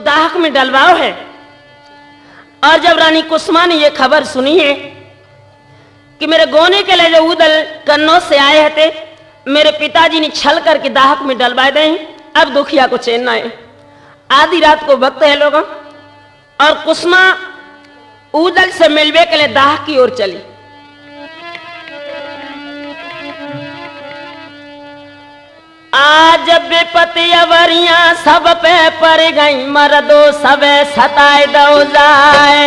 दाहक में डलवाओ है। और जब रानी कुसुमा ने ये खबर सुनी है कि मेरे गोने के लिए जो उदल कन्नौज से आए थे, मेरे पिताजी ने छल करके दाहक में डलवा दे, अब दुखिया को चैन ना है। आधी रात को वक्त है लोगों, और कुसुमा उदल से मिलवे के लिए दाहक की ओर चली। आज विपत्ति अवरियां सब पे पड़ गई, मर्दो सबे सताए दो जाए।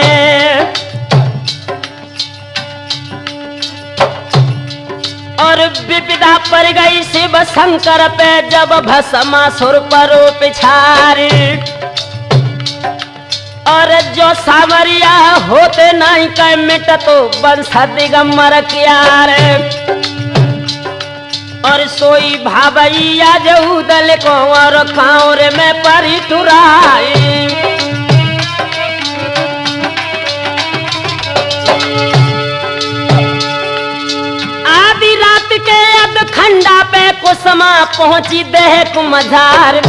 और विपदा पड़ गई शिव शंकर पे, जब भस्मासुर परो पिछारी। और जो सावरिया होते नहीं कह मिट तो बंश दिगंबर क्यार। और सोई भावैया जो उदल को और कांवर में परी टुराई। आधी रात के अधखंडा पे कुसुमा पहुंची देह मझार।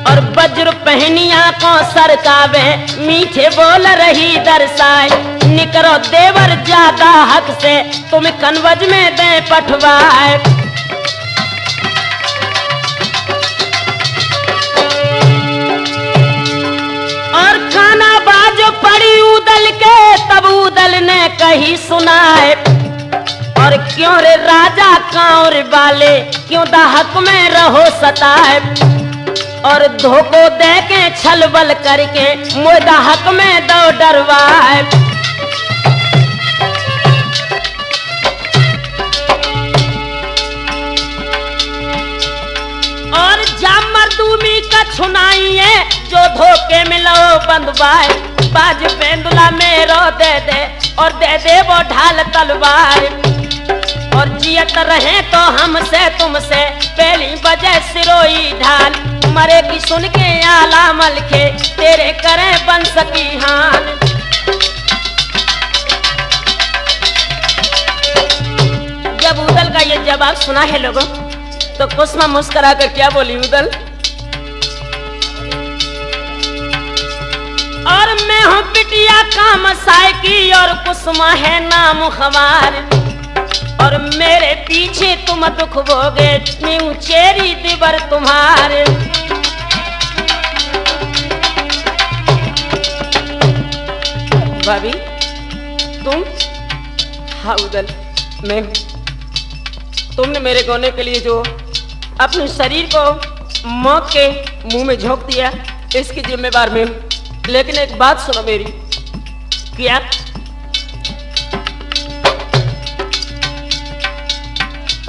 और वज्र पहनिया को सरकावे, मीठे बोल रही दर्शाए। निकरो देवर ज्यादा हक से, तुम कन्वज में दे पठवाए। और खाना बाजो पड़ी उदल के, तब उदल ने कही सुनाए। और क्यों रे राजा कांवर वाले, क्यों दाहक में रहो सताए। और धोखो दे के छल बल करके, मोह दाहक में दो डरवाए। और जामर दूमी का छुनाइए, जो धोखे मिलो बंधवाए। बाज बेंदुला मेरो दे दे, और दे दे वो ढाल तलवार। और जियत रहे तो हमसे तुमसे, पहली बजे सिरोई ढाल। मरे की सुन के आला मलखे, तेरे करे बंश की हान। जब उदल का ये जवाब सुना है लोगों, तो कुसुमा मुस्कुरा कर क्या बोली उदल? और मैं हूँ बिटिया कामसाय की, और कुसुमा है नाम हमार। और मेरे पीछे तुम दुख भोगे, न्यू चेरी दिवर तुम्हारे। भाभी तुम? हाँ उदल, मैं हूँ। तुमने मेरे गोने के लिए जो अपने शरीर को मौत के मुंह में झोंक दिया, इसकी जिम्मेवार मैं हूँ। लेकिन एक बात सुनो मेरी, क्या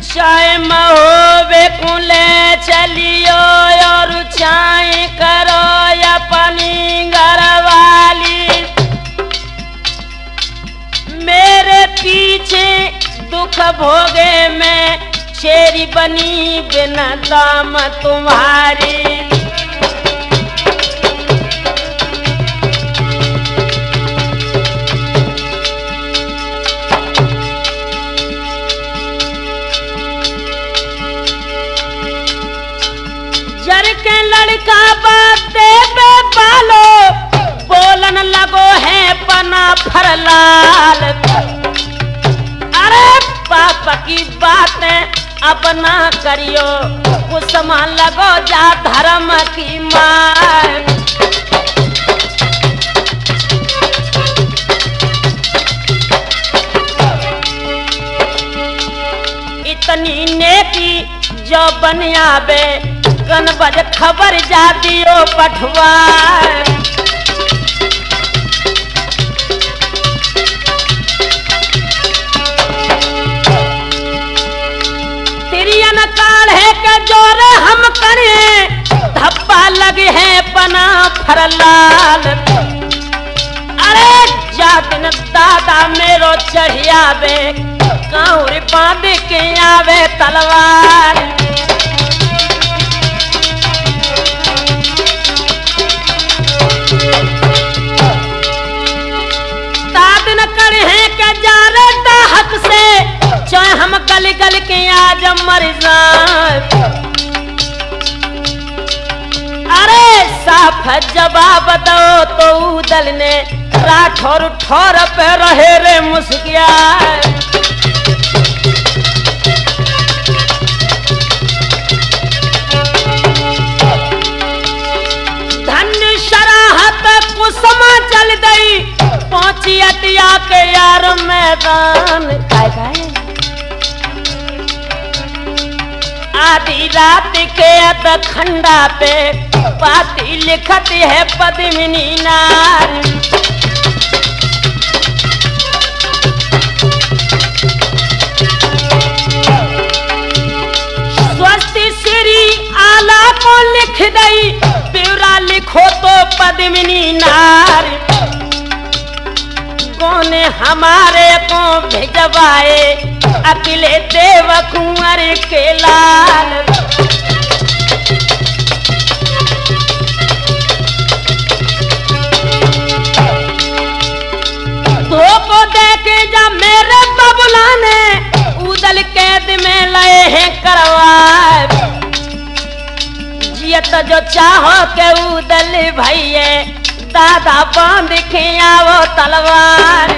चाहे महोबे कुले चलियो, और चाहे करो अपनी घरवाली। मेरे पीछे दुख भोगे मैं, शेरी बनी बिना दाम तुम्हारी। लड़का बाते पे बालो, बोलन लगो है पना फरलाल। अरे पापा की बातें अब ना करियो, कुसुमा लगो जा धर्म की मार। इतनी नेकी जो बन आवे, कनबज खबर जातियो पठवा। तिरियन काल है के जोरे हम करे, धप्पा लगे है पना फरलाल। अरे जा दिन दादा मेरो चढ़ियावे, कांवर बांध के आवे तलवार। तादन कर है के जा रे दाहक से, चाहे हम गल गल के आज मर जाए। अरे साफ जवाब दो तो उदल ने राठौर ठौर पे रहे रे मुस्किया। धन्य शराहत कुसमा चल गई पहुंची अटिया के यार मैदान। खाए आधी रात के अधखंडा पे पाती लिखत है पद्मिनी नार। स्वस्ति श्री आला को लिख दई ब्यौरा लिखो तो पद्मिनी नार। कौने हमारे को भिजवाए अकेले देव कुंवर के लाल। धोखो देके जा मेरे बबुला ने उदल कैद में लए हैं करवाए। जियत जो चाहो के उदल भैये दादा बांध के आवो तलवार।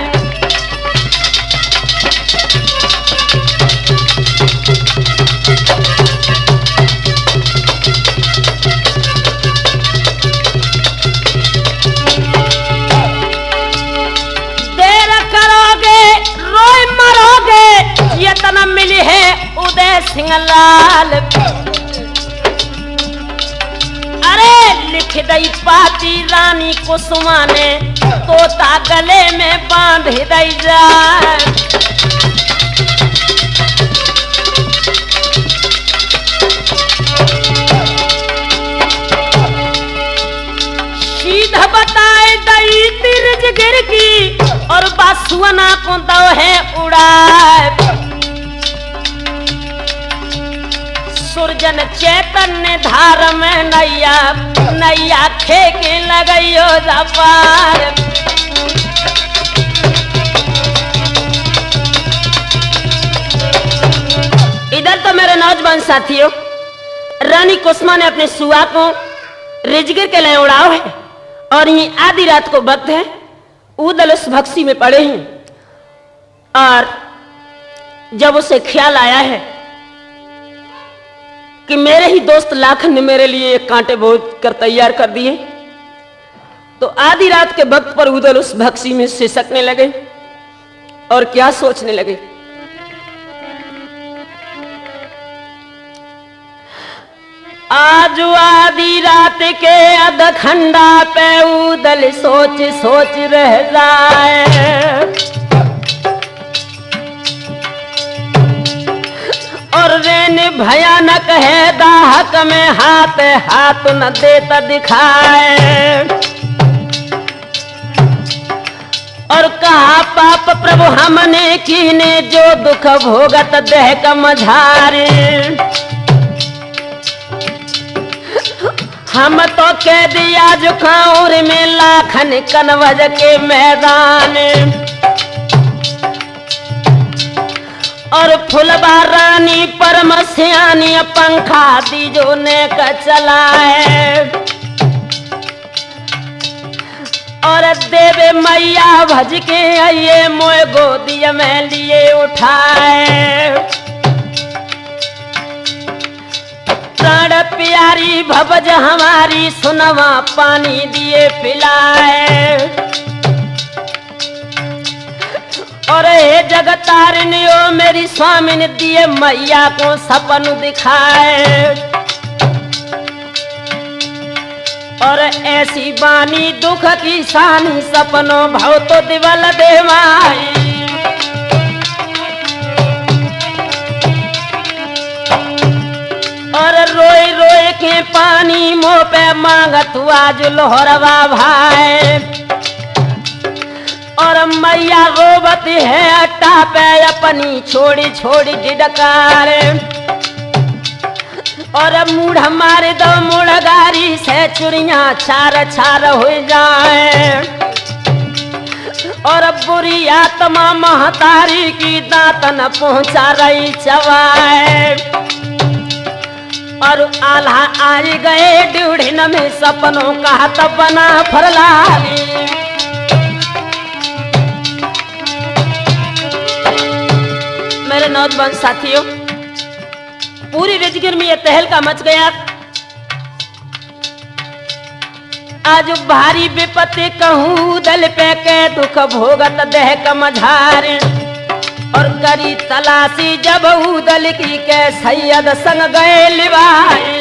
देर करोगे रोए मरोगे ये तना मिली है उदय सिंह लाल। लिख दई पाती रानी कुसुमा ने तोता गले में बांध दई जाए। सीधा बताए दई तिरज गिर की और बासुअना को दो है उड़ाए। सुरजन चैतन्य धार में नैया नैया खेके लगइयो जपार। इधर तो मेरे नौजवान साथियों रानी कुसुमा ने अपने सुआ को रिजगिर के लिए उड़ाओ है और ये आधी रात को वक्त है। उदल उस भक्सी में पड़े हैं और जब उसे ख्याल आया है कि मेरे ही दोस्त लाखन ने मेरे लिए एक कांटे बोझ कर तैयार कर दिए, तो आधी रात के वक्त पर उदल उस भक्सी में सिसकने लगे और क्या सोचने लगे। आज आधी रात के अधखंडा पे उदल सोच सोच रह जाए और रेन भयानक है दाहक में हाथ हाथ न देता दिखाए। और कहा पाप प्रभु हमने कीने जो दुख भोगत देह का मझारे। हम तो कह दिया जुखाऊर में लाखन कनवज के मैदान। और फुलबा रानी परम सियानी पंखा दीजो ने का चलाए। और देवे मैया भज के आइए मोए गोदिया में लिए उठाए। प्राण प्यारी भवज हमारी सुनवा पानी दिए पिलाए। और हे जगतारिणियो मेरी स्वामी ने दिए मैया को सपन दिखाए। और ऐसी बानी दुख की सानी सपनों भाव तो दिवल दे माई। और रोए रोए के पानी मुँह पे मांगत आज लोहरवा भाई। और मैया रोबती है अट्टा पे अपनी छोड़ी छोड़ी डिडकार। और मुड़ मारे दो मुड़गारी से चुड़िया छार छार हो जाए। और बुरी आत्मा महतारी की दांत न पहुंचा रही चवाए। और आल्हा आई गए ड्यूढ़िन में सपनों का तब बना फरलाली। मेरे नौजवान साथियों, पूरी राजगीर में ये तहलका मच गया। आज भारी विपत्ति कहूँ दल पे के दुख भोगत देह कमझार। और करी तलाशी जब उदल की के सैयद संग गए लिवाए।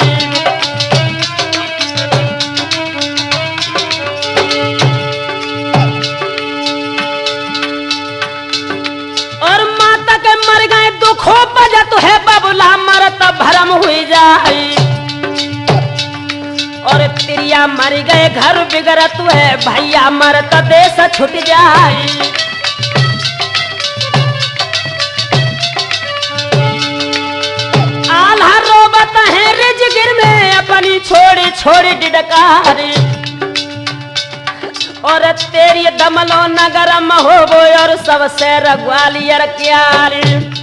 और माता के मर गए दुखों बजत है बबुला मरत भरम हुई जाए। और प्रिया मर गए घर बिगड़त है भैया मरत देश छूट जाए। आल्हा रोबत है राजगीर में अपनी छोड़ी छोड़ी डिडकारी। और तेरी दमलो नगर हो गो और सबसे ग्वालियर क्यारी।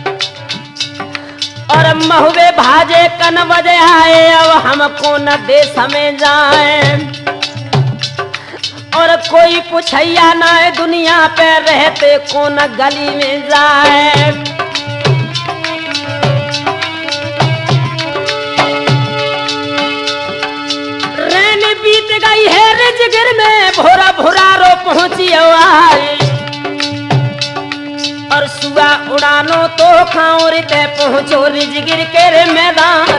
और महुए भाजे कन बजे आए अब हमको न देश में जाए। और कोई पूछैया न दुनिया पे रहते कौन गली में जाए। रैन बीत गई है राजगीर में भोरा भोरा रो पहुंची आई। और सुआ उड़ानो तो खाऊरते पहुंचो राजगीर के रे मैदान।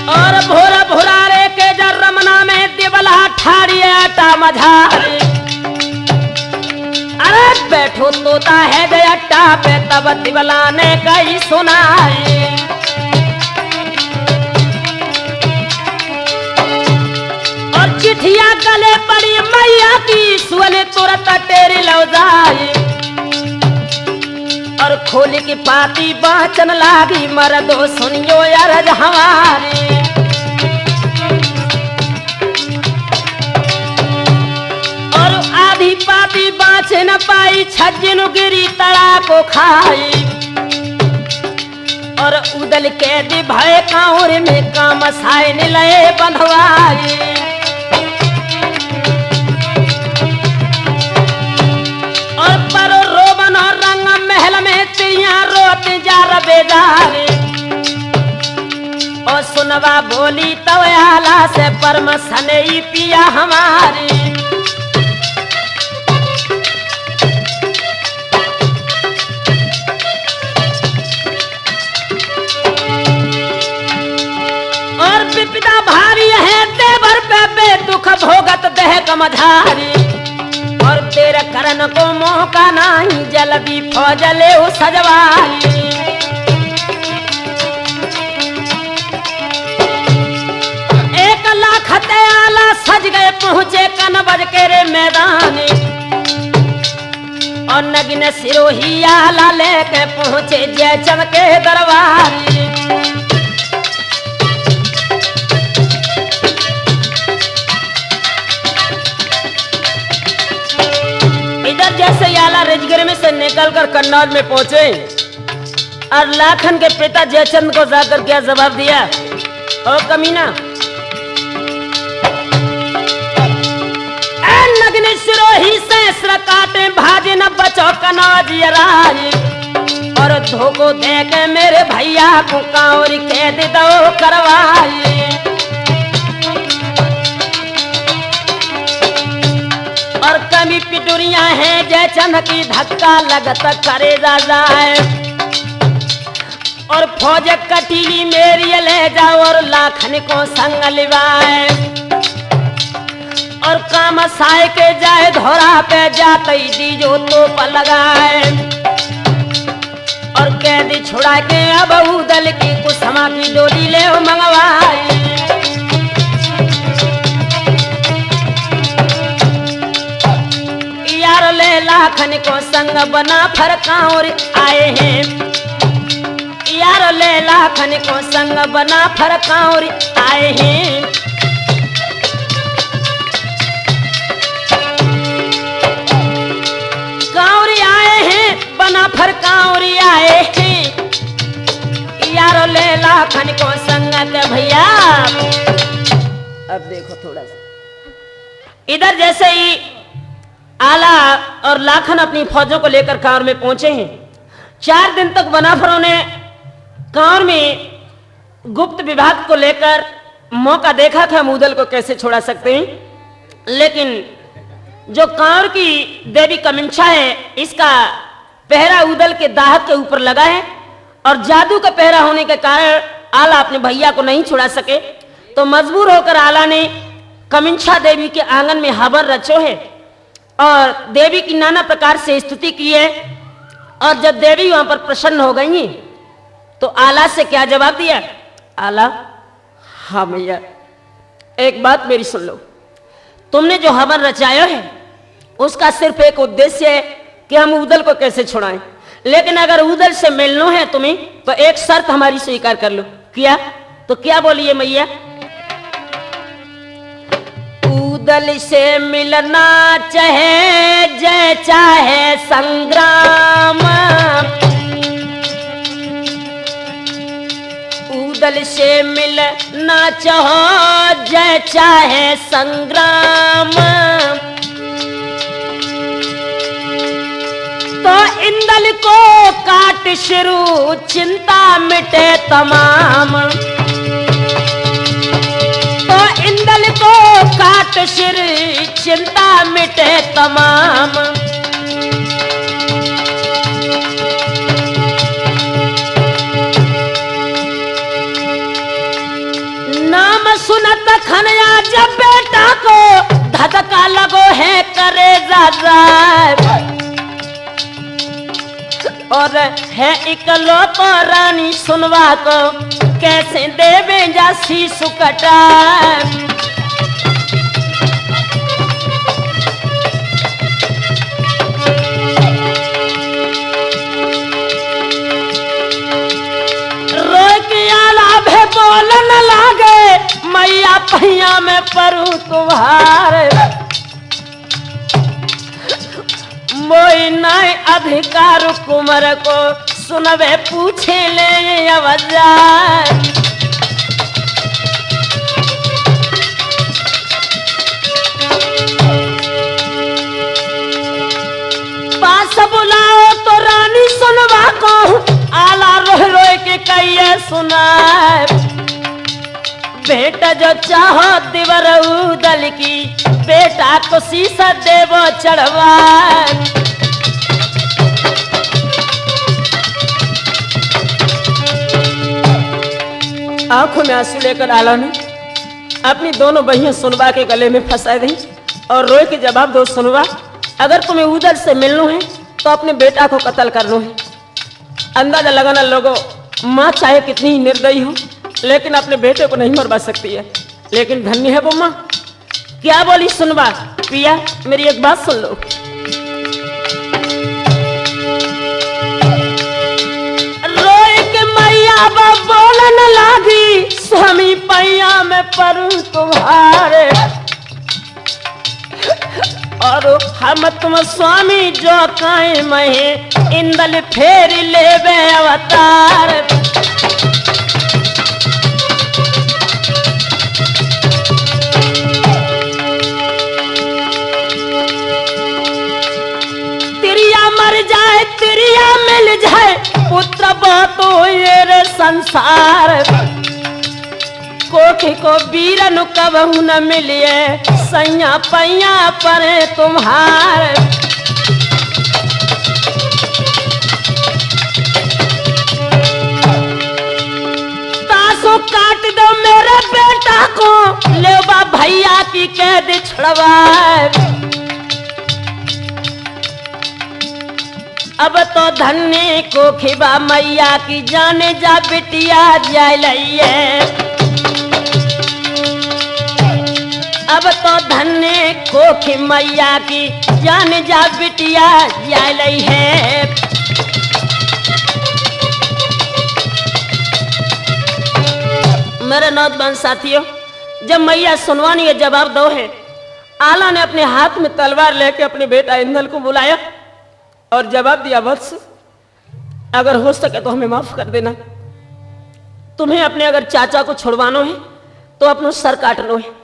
और भोरा भोरा रे के जर रमना में दिवला ठाड़ी आटा मझारे। अरे बैठो तोता है जयट्टा पे तब दिवला ने कही सुनाई। चिट्ठिया गले पड़ी मैया की सुने तुरंत तेरी लौ जाए। और खोल की पाती बाचन लागी मर्दो सुनियो अरज हमारी। और आधी पाती बाँच न पाई छज्जन गिरी तड़ा को खाई। और उदल के दी भय कांवर में काम साय लए बंधवाई। और परो रोबन और रंग महल में तिरिया रोत जा बेजारे। और सुनवा बोली तो आला से परम सनई पिया हमारी। और विपदा भारी है देवर पे दुख भोगत देह कमझारी। और तेरे करन को मौका नहीं जल्दी फौजले हो सजवाई। एक लाख आला सज गए पहुंचे कनबज के रे मैदान। और नगिन सिरोही आला लेके पहुंचे जयचंद के दरबार। जैसे आला राजगीर में से निकलकर कन्नौज में पहुंचे। और लाखन के पिता जयचंद को जाकर क्या जवाब दिया? ओ कमीना, नग्न सिरोही सहस्र काटे भाजे न बचो कन्नौज राज। और धोखो दे के मेरे भैया को कांवर के दे दो करवाई। और कमी पिटुरिया है जयचंद की धक्का लगत करे जाए। और फौज कटीली मेरी ले जाओ और लाखन को संग लिवाए। और काम साय के जाए धोरा पे जाते दीजो तो पर लगाए। और कैदी छुड़ा के अब उदल की कुसमा की डोली ले मंगवाई। यार ले लाखन को संग बना फरकाउर आए हैं। यार ले लाखन को संग बना फरकाउर आए हैं। काउरी आए हैं बना फरकाउरी लाखन को संगत भैया। अब देखो थोड़ा सा इधर, जैसे ही आला और लाखन अपनी फौजों को लेकर कांवर में पहुंचे हैं। 4 दिन तक बनाफरों ने कांवर में गुप्त विभाग को लेकर मौका देखा था हम उदल को कैसे छोड़ा सकते हैं, लेकिन जो कांवर की देवी कमिंछा है इसका पहरा उदल के दाहक के ऊपर लगा है और जादू का पहरा होने के कारण आला अपने भैया को नहीं छुड़ा सके। तो मजबूर होकर आला ने कमिंछा देवी के आंगन में हवन रचो है और देवी की नाना प्रकार से स्तुति की है। और जब देवी वहां पर प्रसन्न हो गई तो आला से क्या जवाब दिया? आला, हाँ भैया, एक बात मेरी सुन लो। तुमने जो हवन रचाया है उसका सिर्फ एक उद्देश्य है कि हम उदल को कैसे छुड़ाएं, लेकिन अगर उदल से मिलना है तुम्हें तो एक शर्त हमारी स्वीकार कर लो। किया तो क्या बोलिए मैया? उदल से मिलना चाहे जय चाहे संग्राम, उदल से मिलना चाहो जय चाहे संग्राम, तो इंदल को काट शुरू चिंता मिटे तमाम, तो इंदल को काट शुरू चिंता मिटे तमाम। नाम सुनत खनया जब बेटा को धधका लगो है करे ज़रा, और है इकलौता रानी सुनवा को कैसे देवे जासी सुकटा। रोए के आला भे बोल न लागे मैया पहिया में परू तुम्हारे, मोई नाय अधिकार कुमर को सुनवे पूछे ले अवजार। पास बुलाओ तो रानी सुनवा को आला रोह रोए के कहिए सुनाए, बेटा जो चाहो दिवर उदल की बेटा को शीशा देवो चढ़वाए। आंखों में आंसू लेकर आला ने अपनी दोनों बहियां सुनवा के गले में फंसा दी और रोए के जवाब दो, सुनवा अगर तुम्हें उदल से मिलना है तो अपने बेटा को कत्ल करना है। अंदाजा लगाना लोगों, माँ चाहे कितनी ही निर्दयी हो लेकिन अपने बेटे को नहीं मरवा सकती है, लेकिन धन्य है वो माँ। क्या बोली सुनवा? पिया मेरी एक बात सुन लो। रोए के मैया बोलन लागी स्वामी पैया में परू तुम्हारे, और हम तुम स्वामी जो काहे महे इंदल फेर लेवे अवतार। तिरिया मर जाए तिरिया मिल जाए पुत्र बातो ये रे संसार, कोठी को बीरन कबहू न मिलिए सैया पैया परे तुम्हार। तासो काट दो मेरे बेटा को लेवा भैया की कैद छुड़वाए। अब तो धन्य को खिबा मैया की जाने जा बिटिया जाय लइए, अब तो धन्य कोखी मैया की जान जा बिटिया जाय लई है। मेरे नौजवान साथियों, जब मैया सुनवानी ये जवाब दो है, आला ने अपने हाथ में तलवार लेके अपने बेटा इंदल को बुलाया और जवाब दिया, वत्स अगर हो सके तो हमें माफ कर देना, तुम्हें अपने अगर चाचा को छुड़वाना है तो अपना सर काटना है।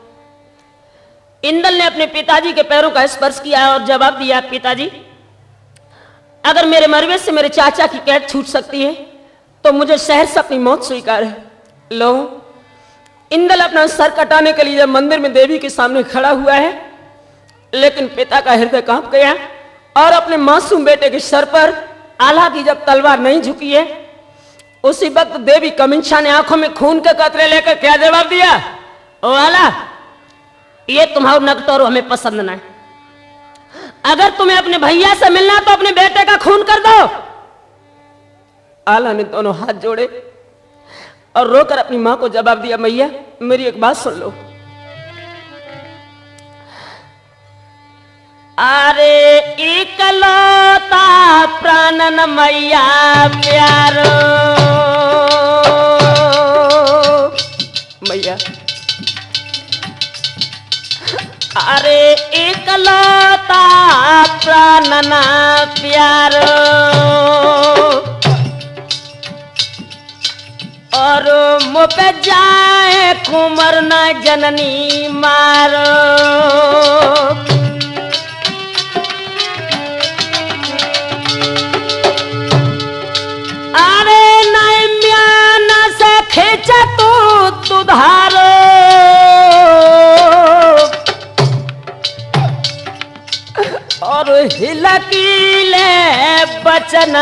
इंदल ने अपने पिताजी के पैरों का स्पर्श किया और जवाब दिया, पिताजी अगर मेरे मरवे से मेरे चाचा की कैद छूट सकती है तो मुझे शहर से अपनी मौत स्वीकार है। लो, इंदल अपना सर कटाने के लिए जब मंदिर में देवी के सामने खड़ा हुआ है, लेकिन पिता का हृदय कांप गया और अपने मासूम बेटे के सर पर आला की जब तलवार नहीं झुकी है, उसी वक्त देवी कमिंछा ने आंखों में खून के कतरे लेकर क्या जवाब दिया, ओ आला, ये तुम्हारा नकटोर हमें पसंद ना है। अगर तुम्हें अपने भैया से मिलना तो अपने बेटे का खून कर दो। आला ने दोनों हाथ जोड़े और रोकर अपनी मां को जवाब दिया, मैया मेरी एक बात सुन लो। अरे इकलौता प्राणन मैया प्यारो, मैया अरे इकलौता प्राणन प्यारो, और मुँह पे जाए कुमर न जननी मारो। अरे नैम्यान से खींच तू तुधारो, और हिलकीले बचन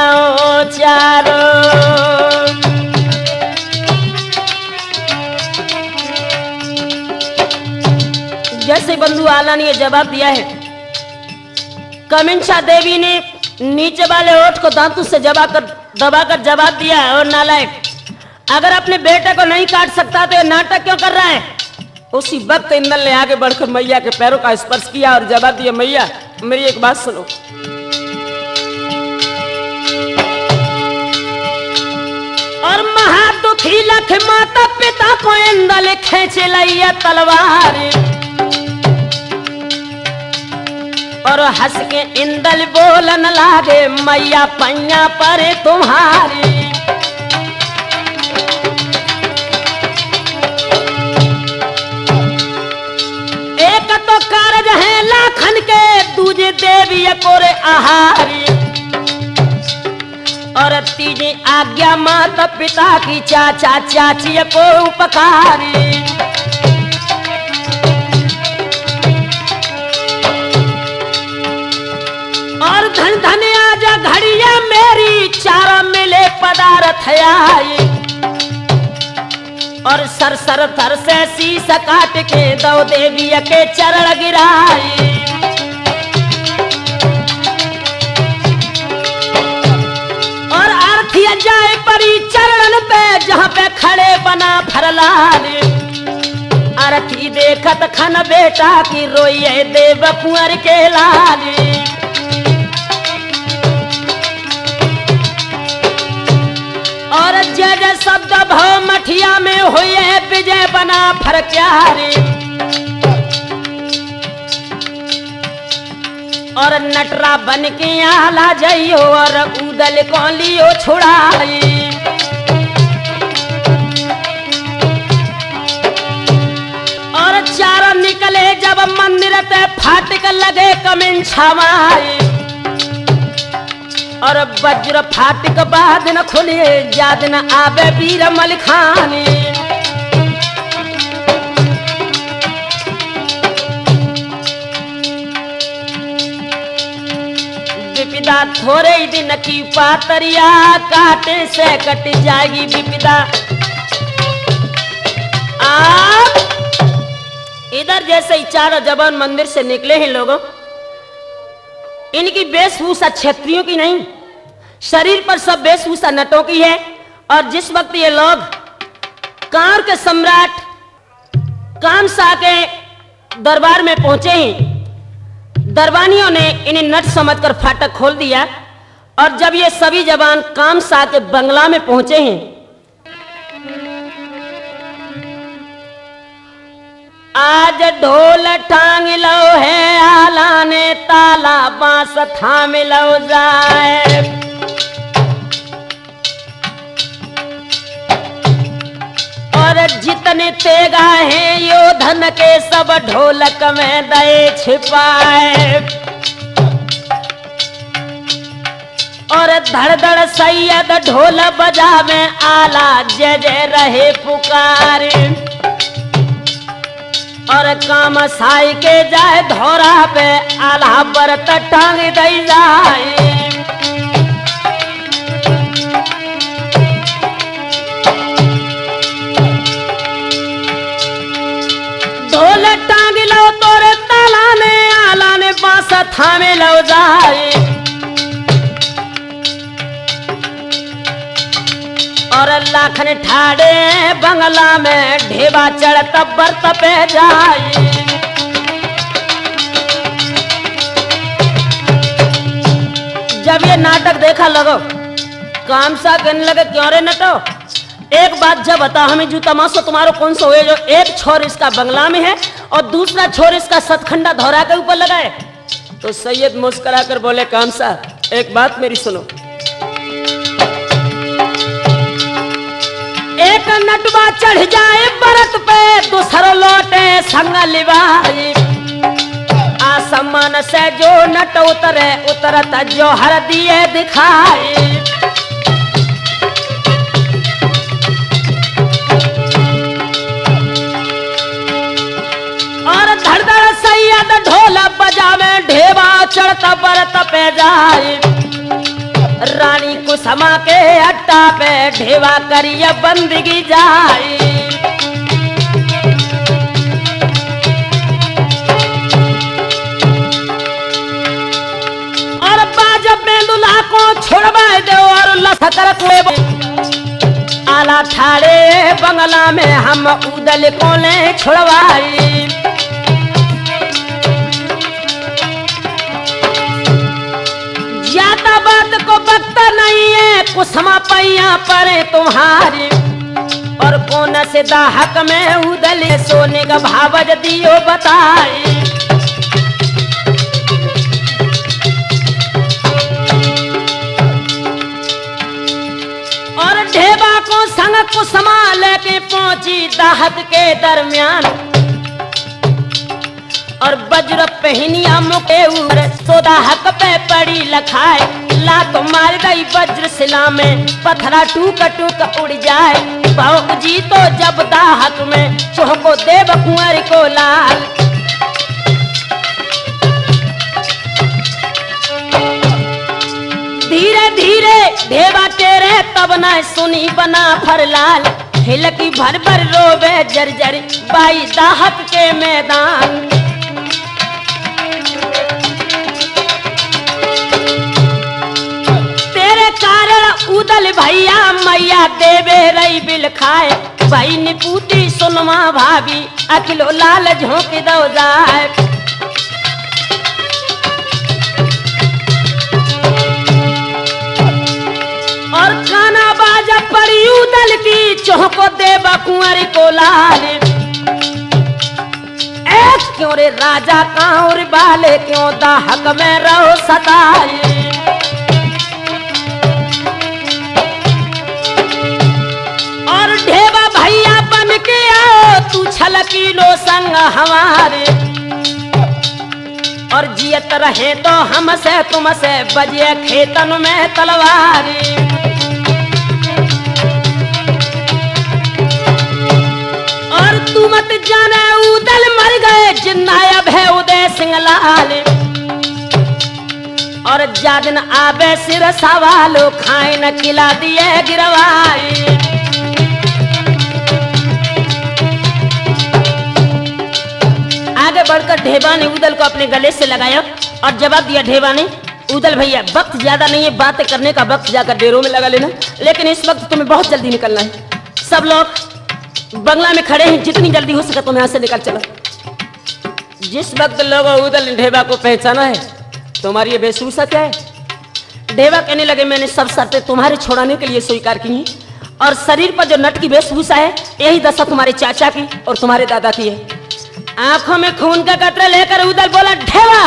चारो। जैसे बंधु आला ने जवाब दिया है, कमिंछा देवी ने नीचे वाले ओठ को दांतों से दबाकर जवाब दिया है, और नालायक अगर अपने बेटे को नहीं काट सकता तो ये नाटक क्यों कर रहा है। उसी वक्त इंदल ने आगे बढ़कर मैया के पैरों का स्पर्श किया और जवाब दिया, मैया मेरी एक बात सुनो। और महादुखी लख माता पिता को इंदल खींच लिया तलवार, और हंस के इंदल बोलन लागे, मैया पैया पर तुम्हारी। एक तो कारज है लाखन के, दूजे देवी कोरे आहारी, और तीजी आज्ञा माता पिता की, चाचा चाची को उपकारी। और धन धन आजा घड़िया मेरी, चारा मिले पदार्थ आई, और सर सर थर से शीश काट के दो देवी के चरण गिराई। और आरती जाए परी चरण पे, जहाँ पे खड़े बना फरलाल, आरती देखत खन बेटा की, रोइए देव कुंवर के लाली। और जय जय शब्द भव मठिया में हुए, विजय बना फरक्यारी। और नटरा बन के आला जइयो, और उदल को लियो छुड़ाई। और चार निकले जब मंदिर ते, फाटक लगे कमिंछा माई, और वज्र फाटक बाद न खुले, याद न आवे वीर मलिखानी। विपदा थोड़े ही दिन की पातरिया, काटे से कट जाएगी विपदा। आप इधर जैसे ही चारों जवान मंदिर से निकले हैं लोगों, इनकी वेशभूषा क्षत्रियों की नहीं, शरीर पर सब वेशभूषा नटों की है। और जिस वक्त ये लोग कांर के सम्राट कामसा के दरबार में पहुंचे हैं, दरबानियों ने इन्हें नट समझकर फाटक खोल दिया। और जब ये सभी जवान कामसा के बंगला में पहुंचे हैं, आज ढोल टांग लो है, आला ने ताला बांस थाम लो जाए। जितने तेगा हैं योधन के सब ढोलक में दए छिपाए। और धड़ धड़ सैयद ढोल बजावे आला जय जय रहे पुकारे। और काम साई के जाए धोरा पे आला बरत टांग दई जाए। ढोल टांग लो तोरे ताला ने आला ने बांस थामे लो जाए। और लाखन ठाड़े बंगला में ढेबा चढ़त बरत पे जाए। जब ये नाटक देखा लगो काम सा कहने लगे क्यों रे नटो, एक बात जब बता हमें जो तमाशा तुम्हारा कौन सा हुए जो एक छोर इसका बंगला में है और दूसरा छोर इसका सतखंडा धौरा के ऊपर लगा है। तो सैयद मुस्कुरा कर बोले काम सा एक बात मेरी सुनो। एक नटवा चढ़ जाए बरत पे दूसरो लौटे संग लिवाई। आसमान से जो नट उतरे उतरत जो हर दिए दिखाई। और धड़ धड़ सैयद ढोल बजावे ढेबा चढ़ता बरत पे जाए। रानी कुसमा के अट्टा पे ढेवा करिए बंदगी जाए। और बाज बेंदुला को छोड़वा दो और लसकर को आला ठाड़े बंगला में हम उदल को ले छोड़वाई। ज्यादा बात को बकता नहीं है कुसमा पैया पड़े तुम्हारी। और कौन से दाहक में उदले सोने का भावज दियो बताए। और ढेबा को संग कुसमा लेके पहुंची दाहक के दरमियान। और वज्र पहनिया मुके उर सोदा हक पे पड़ी लखाए। लात मार गई वज्र शिला में पत्थरा टूक टूक उड़ जाए। भाव जी तो जब दाहक में चौको देव कुंवर को लाल। धीरे धीरे ढेबा तेरे तब न सुनी बना फरलाल। हिलकी भर भर रोवे जर्जर बाई दाहक के मैदान। उदल भैया मैया देवे रही बिल खाए। भाई निपूती सुनमा भाभी अखिलो लाल झोंक दो जाए। और खाना बाजा पड़ी उदल की चौको देवा कुंवर को लाल। क्यों रे राजा कांवर बाले क्यों दाहक में रहो सताए। ढेबा भैया बन के आओ तू छलकी लो संग हमारे। और जियत रहे तो हमसे तुमसे बजे खेतन में तलवारी। और तू मत जाने उदल मर गए जिन्नायब है उदय सिंह लाल। और जादन आबे सिर सवालो खाए न खिला दिए गिरवाई। आगे बढ़कर ढेबा ने उदल को अपने गले से लगाया और जवाब दिया ढेबा ने उदल भैया वक्त ज्यादा नहीं है, बातें करने का वक्त जाकर डेरों में लगा लेना। लेकिन इस वक्त तुम्हें बहुत जल्दी निकलना है। सब लोग बंगला में खड़े हैं, जितनी जल्दी हो सके तुम यहाँ से निकल चलो। जिस वक्त लोग उदल ने ढेबा को पहचाना है तुम्हारी ये वेशभूषा क्या है। ढेबा कहने लगे मैंने सब शर्तें तुम्हारे छोड़ाने के लिए स्वीकार की हैं और शरीर पर जो नट की वेशभूषा है यही दशा तुम्हारे चाचा की और तुम्हारे दादा की है। आंखों में खून का कतरा लेकर उदल बोला ढेबा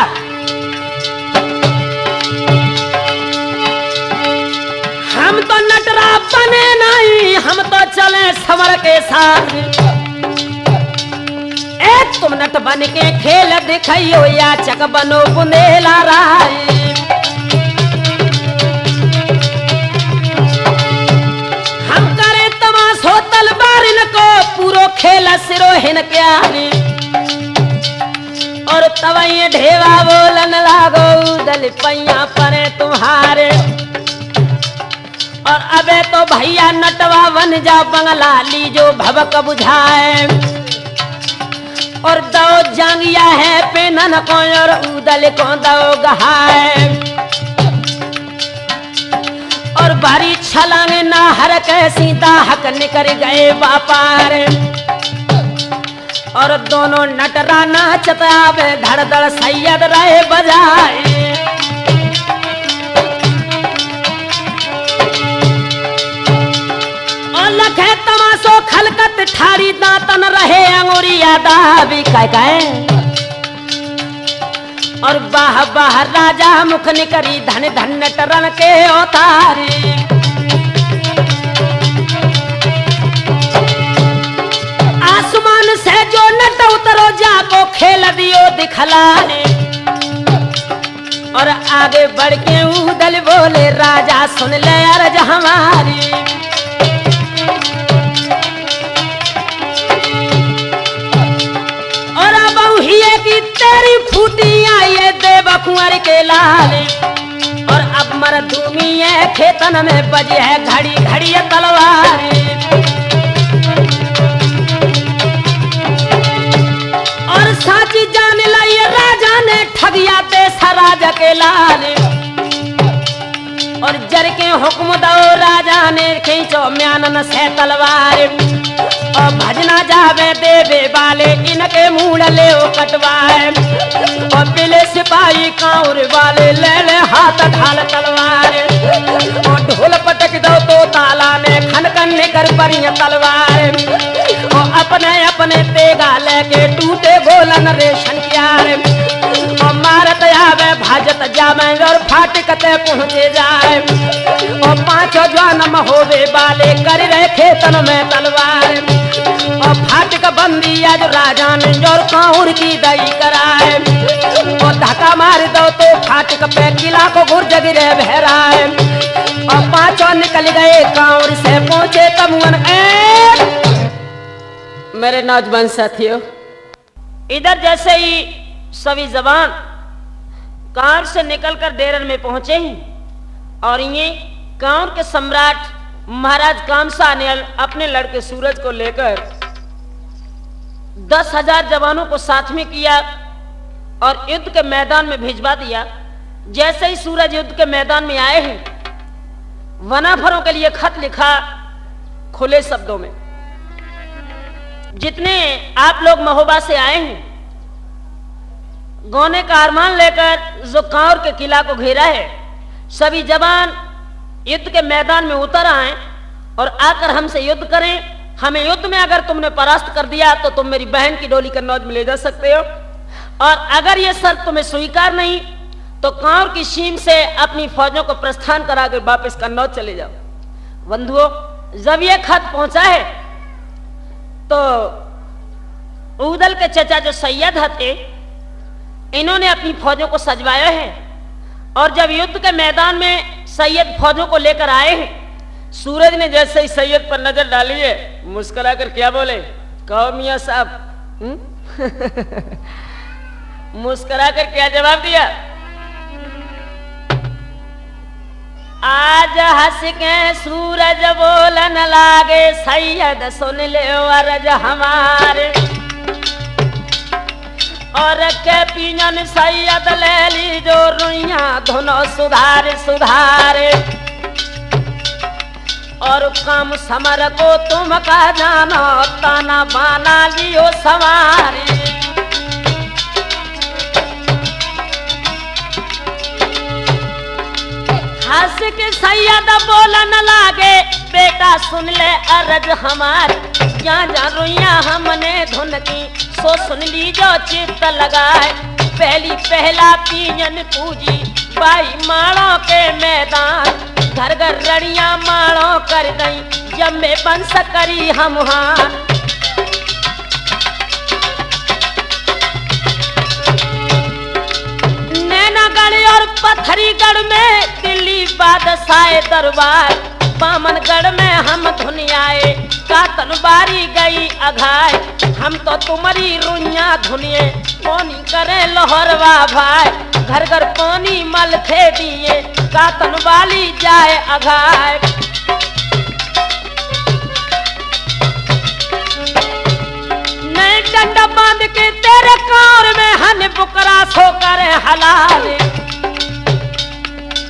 हम तो नटरा बने नहीं, हम तो चले समर के साथ। एक तुम नट बन के खेल दिखाइयो याचक बनो बुंदेला राय। हम करे तमाशो तलवारिन को पूरो खेल सिरोहिन क्यारी। और तवैये ढेवा बोलन लागो दल पैया परे तुम्हारे। और अबे तो भैया नटवा बन जा बंगला लीजो भवक बुझाए। और दो जांगिया है पेनन को और उदल को दो गहाए। और भारी छलांग नाहर के सीता हक निकर गए बापार। और दोनों नटरा नाचत आवे धड़ धड़ सैयद रहे बजाए। और लखे तमाशो खलकत ठारी दांतन रहे अंगुरिया दाबी काय। और बाह बाह राजा मुख निकरी धन धन नटरन के अवतारी। आसमान से जो नट उतरो जाको खेल दियो दिखलाने। और आगे बढ़ के उदल बोले राजा सुन ले अर्ज हमारी। और अब हिये की तेरी फूटी आई देव कुंवर के लाल। और अब मरदूमी है खेतन में बजे है घड़ी घड़ी तलवारी। और साची जान लाई राजा ने ठगिया ते सराज के लाल। और जर के हुक्म दो राजा ने खींचो म्यानन से तलवार। और भजना जावे देवे वाले इनके मूड ले कटवाए। और पीले सिपाही कांवर वाले ले ले हाथ ढाल तलवार। और ढोल पटक दो तो ताला ने खनकन कर परिय तलवार। और अपने अपने तेगा लेके टूटे बोलन रेशन प्यार। और मारत आवे भाजत जावे और फाटकते पहुंचे जाए। और पांचों जन्म होवे वाले कर रहे खेतन में तलवार। और फाटक बंदी आज राजा ने जोर कांवर की दई कराए। और धक्का मार दो तो फाटक पे किला को गुर्ज गिरे बहराए। और पांचों निकल गए कांवर से पहुंचे तमुअन। मेरे नौजवान साथियों, इधर जैसे ही सभी जवान कांवर से निकलकर डेरन में पहुंचे ही। और ये कांवर के सम्राट महाराज कामसा ने अपने लड़के सूरज को लेकर 10,000 जवानों को साथ में किया और युद्ध के मैदान में भिजवा दिया। जैसे ही सूरज युद्ध के मैदान में आए हैं, वनाफरों के लिए खत लिखा खुले शब्दों में। जितने आप लोग महोबा से आए हैं, गौने का अरमान लेकर जो कांवर के किला को घेरा है, सभी जवान युद्ध के मैदान में उतर आए और आकर हमसे युद्ध करें। हमें युद्ध में अगर तुमने परास्त कर दिया तो तुम मेरी बहन की डोली कन्नौज में ले जा सकते हो। और अगर ये शर्त तुम्हें स्वीकार नहीं तो कांवर की सीम से अपनी फौजों को प्रस्थान कराकर वापस कन्नौज चले जाओ। बंधुओं, जब ये खत पहुंचा है तो उदल के चचा जो सैयद थे, इन्होंने अपनी फौजों को सजवाया है। और जब युद्ध के मैदान में सैयद फौजों को लेकर आए हैं, सूरज ने जैसे ही सैयद पर नजर डाली है, मुस्कुराकर क्या बोले, कहो मियां साहब। मुस्कुराकर क्या जवाब दिया, आज हंस के सूरज बोलन लागे, सैयद सुन ले अर्ज हमारे। और के पीनन सैयद ले ली जो रुइया धुनो सुधारे सुधारे। और काम समर को तुम का जानो, ताना बाना लियो सवारी। हंस के सैयद बोलन लागे, बेटा सुन ले अर्ज हमार। जा जा रुइया हमने धुन की, सो सुन ली जो चित्त लगाए। पहली पहला पीजन पूजी बाई माड़ों के मैदान, घर घर रड़िया माणो कर दई जम्मे बंस करी हम हान। नैनागढ़ और पत्थरीगढ़ में दिल्ली बादशाह दरबार, बामनगढ़ में हम धुनियाए का तनबारी गई अघाय। हम तो तुम्हारी रुइया धुनिए पानी करे लोहरवा भाई, घर घर पानी मल थे दिए का तनवाली जाए अघाय। नए डंडा बांध के तेरे कान में हन बुकरा सो करे हलाल।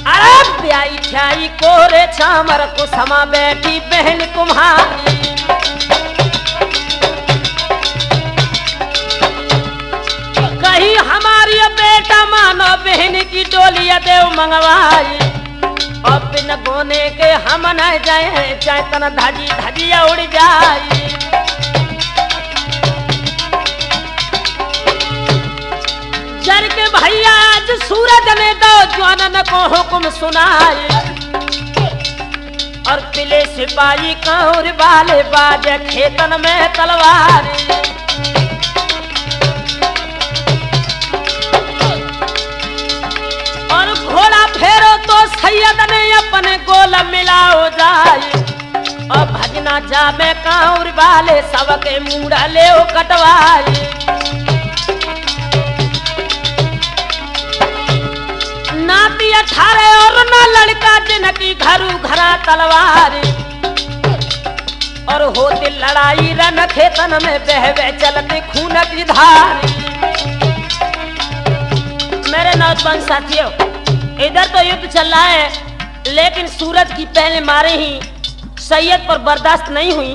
अरे ब्याई छाई कोरे छामर को समा बैठी बहन तुम्हारी। कहीं हमारी बेटा मानो बहन की डोली देव मंगवाई। और बिन गोने के हम न जाए चाहे तन धजी धजिया उड़ जाए। जर के भैया आज सूरज ने दो जवानन को हुक्म सुनाए। और पिले सिपाही कौर वाले बाजे खेतन में तलवार। और घोड़ा फेरो तो सैयद ने अपने गोला मिलाओ जाए। और भजना जामे कौर वाले सबके मुड़ा ले कटवाए। नाती 18 और ना लड़का जिनकी घरू घरा तलवार। और होती लड़ाई रन खेतन में बहवे चलते खून की धार। मेरे नौजवान साथियों, इधर तो युद्ध चल रहा है, लेकिन सूरज की पहले मारे ही सैयद पर बर्दाश्त नहीं हुई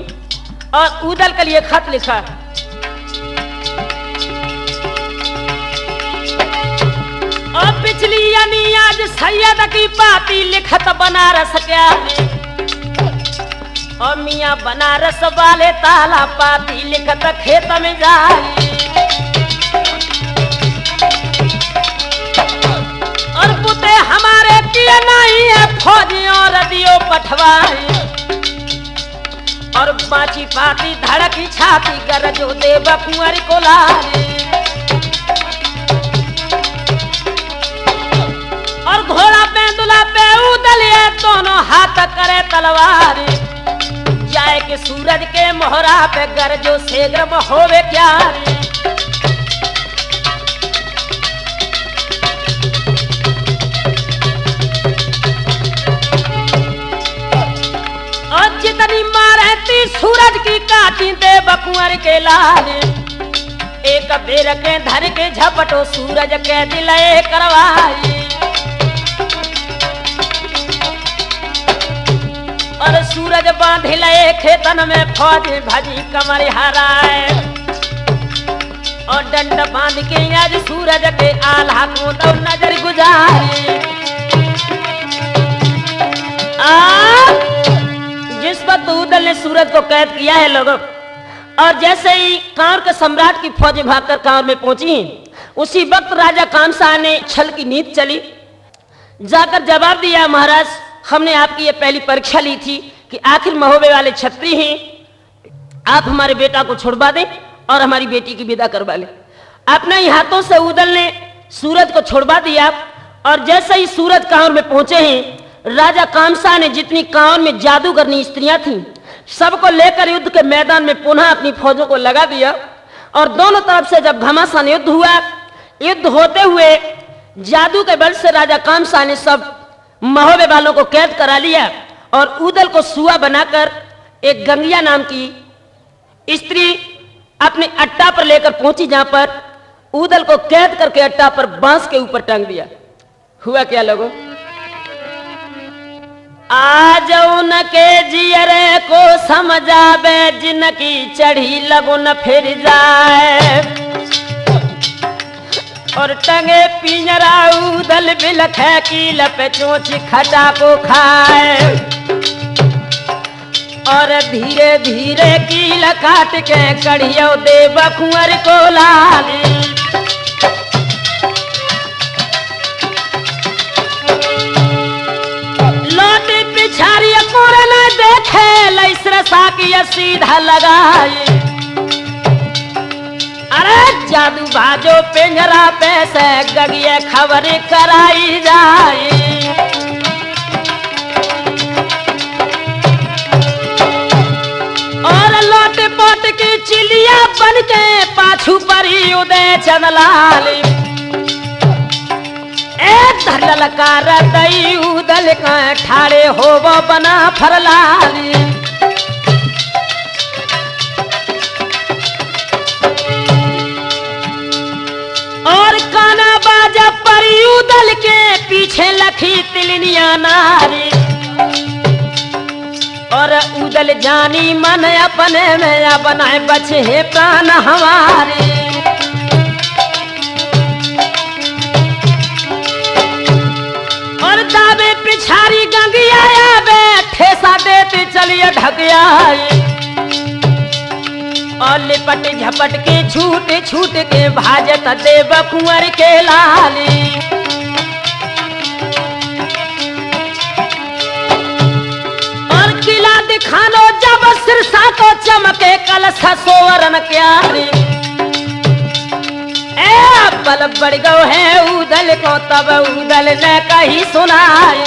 और उदल के लिए खत लिखा। और पिछली यानी आज सैयद की पाती लिखत बनारस क्या। और मियाँ बनारस वाले ताला पाती लिखत खेत में जाए। और पुते हमारे किए नहीं है फौजियों रदियों पठवाई। और बाची पाती धड़की छाती गरजो देव कुंवर को लाए। और घोड़ा पेंदुला पे उदलिए दोनों हाथ करे तलवार। जाए के सूरज के मोहरा पे गरजो सेगर में होवे क्या। और जितनी मारे थी सूरज की काटी दे बकुंवर के लाल। एक बेर के धर के झपटो सूरज के दिले करवाई। और सूरज बांध लए खेतन में फौज भजी कमर हराए। और डंड बांध के आज सूरज के आल्हा को तो नजर गुजारे। जिस वक्त उदल ने सूरज को कैद किया है लोगों, और जैसे ही कांवर के सम्राट की फौज भागकर कांवर में पहुंची, उसी वक्त राजा कामशाह ने छल की नींद चली, जाकर जवाब दिया, महाराज हमने आपकी ये पहली परीक्षा ली थी कि आखिर महोबे वाले छत्री हैं, आप हमारे बेटा को छुड़वा दें और हमारी बेटी की विदा करवा लें। अपने ही हाथों से उदल ने सूरज को छुड़वा दिया। और जैसे ही सूरज कांवर में पहुंचे हैं, राजा कामशाह ने जितनी कांवर में जादूगरनी स्त्रियां थीं, सबको लेकर युद्ध के मैदान में पुनः अपनी फौजों को लगा दिया। और दोनों तरफ से जब घमासान युद्ध हुआ, युद्ध होते हुए जादू के बल से राजा कामशाह ने सब महोबे वालों को कैद करा लिया। और उदल को सुआ बनाकर एक गंगिया नाम की स्त्री अपने अट्टा पर लेकर पहुंची, जहां पर उदल को कैद करके अट्टा पर बांस के ऊपर टांग दिया। हुआ क्या लोगों, आज उनके जियरे को समझावे जिनकी चढ़ी लगुन फिर जाए। और टंगे पिंजरा उदल बिलखे की लपे चोंच खटा को खाए। और धीरे धीरे कील काट के कढ़ियो दे बकुंवर को लाली। लौट के सीधा लगाई। अरे जादू बाजो पिंजरा पे से गगिए खबर कराई जाए। और लोट पोट की चिलिया बन के पाछू परी उदय चंदलाली। ललकार दई उदल का ठाड़े होवो बना फरलाली। और काना बाजा परी उदल के पीछे लखी तिलनिया नारी। और उदल जानी मन अपने में बनाए बचे है प्राण हमारे। और दावे पिछारी गंगिया बैठे सा देते चलिए ढकिया। और लिपट झपट के छूट छूट के भाजत देव कुंवर के लाली। और किला दिखानो जब सिरसा को चमके कलश सोवरन क्यारी। बल बढ़ गो है उदल को तब उदल ने कही सुनाई।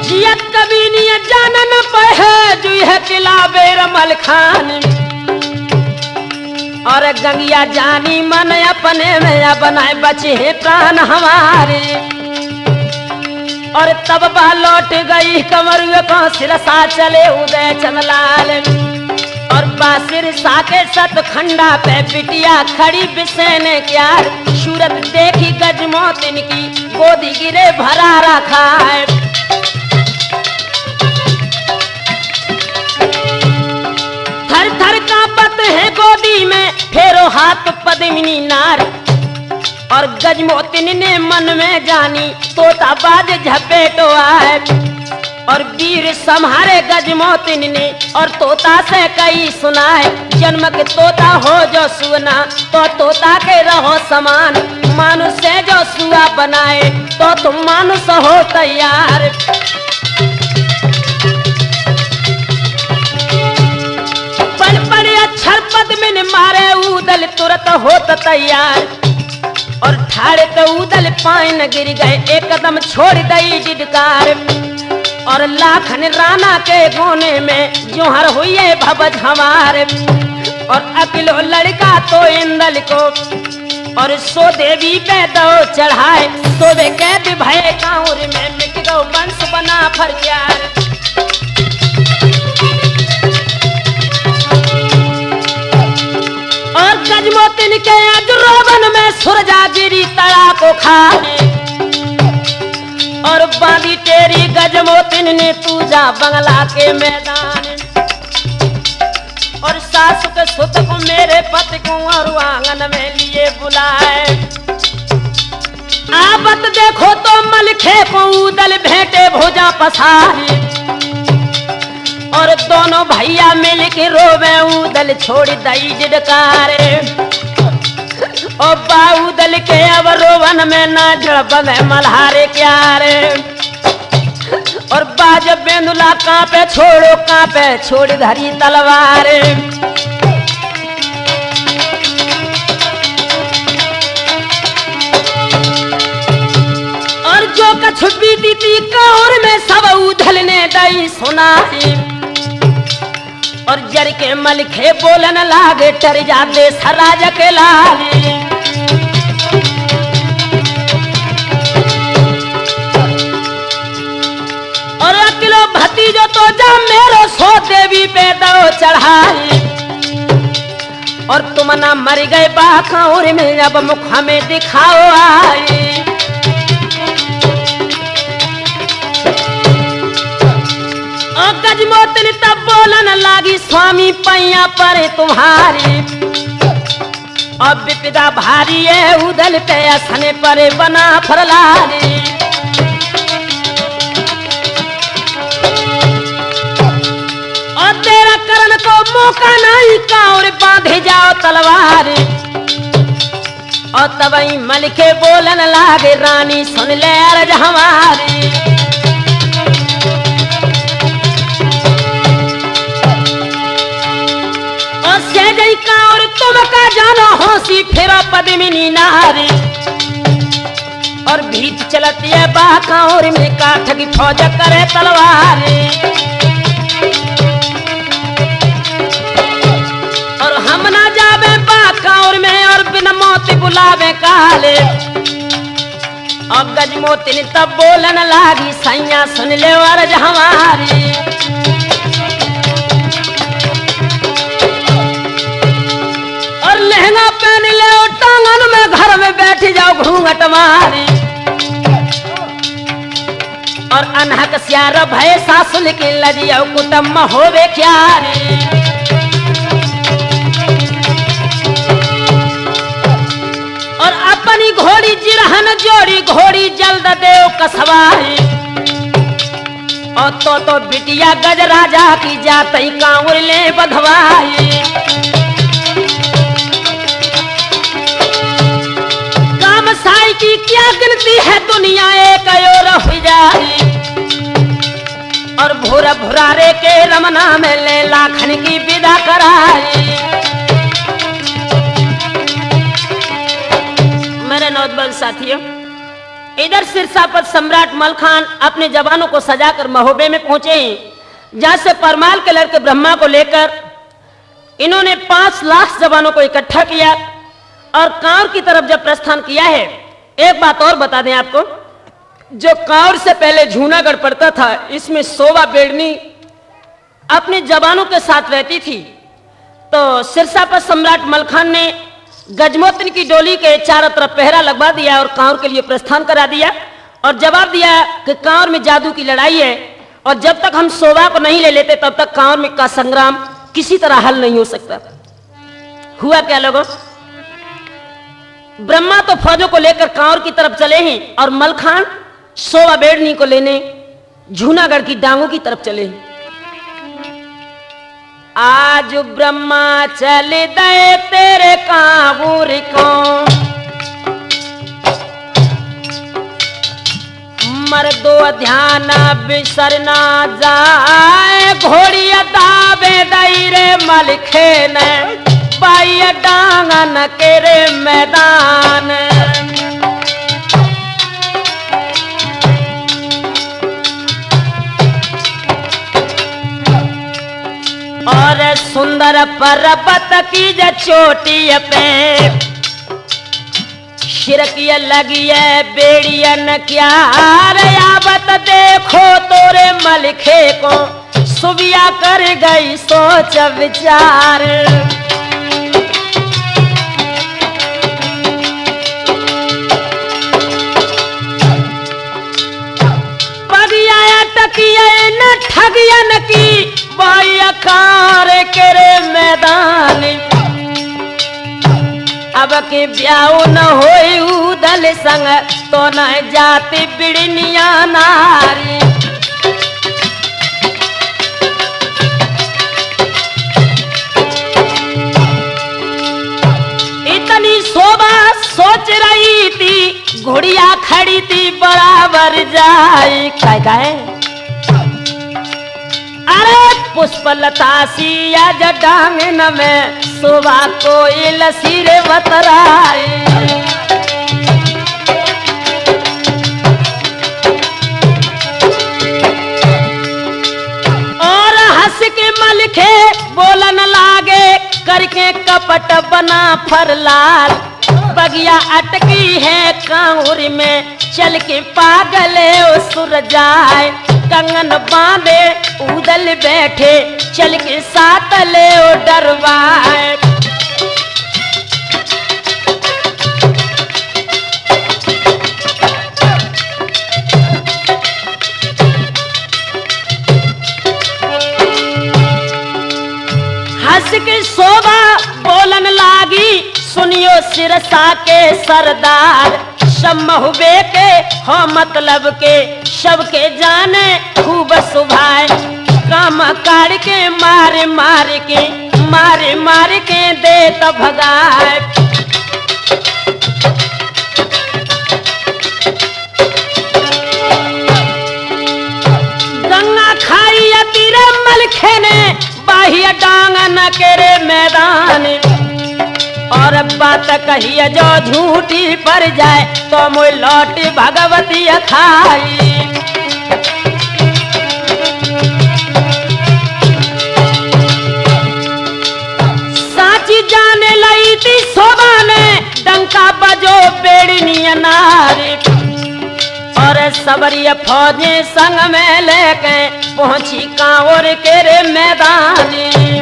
जियत कभी नहीं जानन पे जो है किला बेरमल खान। और गंगिया जानी मन अपने में बनाए बचे है प्राण हमारे। और तब बह लौट गई कमर को सिरसा चले उदय चंदलाल। और बासिर साके सतखंडा पे बिटिया खड़ी बिसेने क्या। सूरत देखी गजमौत इनकी गोदी गिरे भरा रखा है। थर थर कांपत है गोदी में फेरो हाथ पद्मिनी नार। और गजमोतिन ने मन में जानी तोता बाज झपेटो आए। और वीर सम्हारे गजमोतिन ने और तोता से कई सुनाए। जन्म के तोता हो जो सुना तो तोता के रहो समान। मानुष से जो सुआ बनाए तो तुम मानुष हो तैयार। पल पल अक्षर पद्मिन मारे उदल तुरंत होत तैयार। और ठाड़े तो उदल पाइन गिर गए एकदम छोड़ दई डिडकार। और लाखन राना के गोने में जोहर हुई भवज हमारे। और अकेलो लड़का तो इंदल को और सो देवी पे दो चढ़ाए। तो वे कैद भय कांवर में मिट गो वंश बना फर प्यार। और गजमोतिन के अजरोवन में सुरजा गिरी तड़ा को खाए। और बांधी तेरी गजमोतिन ने पूजा बंगला के मैदान। और सासु के सुत को मेरे पति को और आंगन में लिए बुलाए। आपत देखो तो मलखे को उदल भेंटे भोजा पसारी। और दोनों भैया मिल के रोवे उदल छोड़ दई जिडकारे। और बाउदल के अब रोवन में ना जड़ब में मल्हारे क्यारे। और बाज बेंदुला कांपे छोड़ो कांपे छोड़ धरी तलवार। और जो कछु बीती थी कांवर में सब उदल ने दई सुनाई। और जर के मलखे बोलन लागे टर जाते सराज के लाली। और अकेलो भतीजो तो जा मेरो सो देवी पे दो चढ़ाई। और तुम ना मर गए बाखाउर में अब मुख हमें दिखाओ आई। और गजमोतिन तब बोलन लागी स्वामी पैया पर तुम्हारी। और विपदा भारी है उदल पे असने पर बना फरलारी। और तेरा करण को मौका नहीं कांवर बांधे जाओ तलवार। और तब मलके बोलन लागे रानी सुन ले अर्ज हमारी। राम का जानो होसी फेरा पद्मिनी नारी और भीत चलती है बाकाउर में काठ की फौज करे तलवारी और हम ना जावे बाकाउर में और बिन मोती बुलावे काले और गजमोती ने तब बोलन लागी सैया सुन ले अर्ज हमारी और लहंगा पहन ले और टांगन में घर में बैठ जाओ घूंघट मारी और अनहक स्यार भय सासुल की लजियो कुटुंब होवे क्यारी और अपनी घोड़ी जिरहन जोड़ी घोड़ी जल्द देव कसवाई और तो बिटिया गज राजा की जातई कांवर ले बधवाई काम साई की क्या गिनती है दुनिया एक और हो जाए और भूरा भुरारे के रमना में ले लाखन की विदा कराई मेरे नौजवान साथियों इधर सिरसापत सम्राट मलखान अपने जवानों को सजाकर महोबे में पहुंचे जहां से परमाल के लड़के ब्रह्मा को लेकर इन्होंने 5 लाख जवानों को इकट्ठा किया और कांवर की तरफ जब प्रस्थान किया है। एक बात और बता दें आपको, जो कांवर से पहले जूनागढ़ पड़ता था इसमें शोभा बेड़नी अपने जवानों के साथ रहती थी। तो सिरसापत सम्राट मलखान ने गजमोतन की डोली के चारों तरफ पहरा लगवा दिया और कांवर के लिए प्रस्थान करा दिया और जवाब दिया कि कांवर में जादू की लड़ाई है और जब तक हम शोभा को नहीं ले लेते तब तक कांवर में का संग्राम किसी तरह हल नहीं हो सकता। हुआ क्या लोगों, ब्रह्मा तो फौजों को लेकर कांवर की तरफ चले हैं और मलखान शोभा बेड़नी को लेने जूनागढ़ की डांगों की तरफ चले हैं। आज ब्रह्मा चल दे तेरे कांवर को मर्दो ध्यान बिसरना जाए घोड़ी दावे दई रे मलखे ने पाई डांगन के रे मैदान और सुंदर पर्वत की जो चोटी पे शिरकिया लगी है बेड़ियन क्या आवत देखो तोरे मलखे को सुबिया कर गई सोच विचार न ठगियन की बायकार के रे मैदान अब के ब्याह न होई उदल संग तो न जाति बिड़निया नारी इतनी शोभा सोच रही थी घोड़िया खड़ी थी बराबर जाए काय अरे पुष्पलता सिया जडांगन में शोभा कोई लसीरे बतराए और हंस के मलखे बोलन लागे करके कपट बना फरलाल बगिया अटकी है कांवर में चल के पागल सुर जाए कंगन बांधे उदल बैठे चल के साथ ले डरवाए हंस के शोभा बोलन लागी सुनियो सिरसा के सरदार सब महुबे के हो मतलब के सबके जाने खूब सुभाए काम काट के मारे मार के दे तो भगाए गंगा खाई तीर मलखे ने बाह्य डांगन के रे मैदान और बात कहिए जो झूठी पर जाए तो मुझ लौट भगवती खाई। साची जाने लई थी शोभा ने डंका बजो बेड़नी नारी और सबरिया फौजी संग में लेके पहुंची कांवर के रे मैदानी।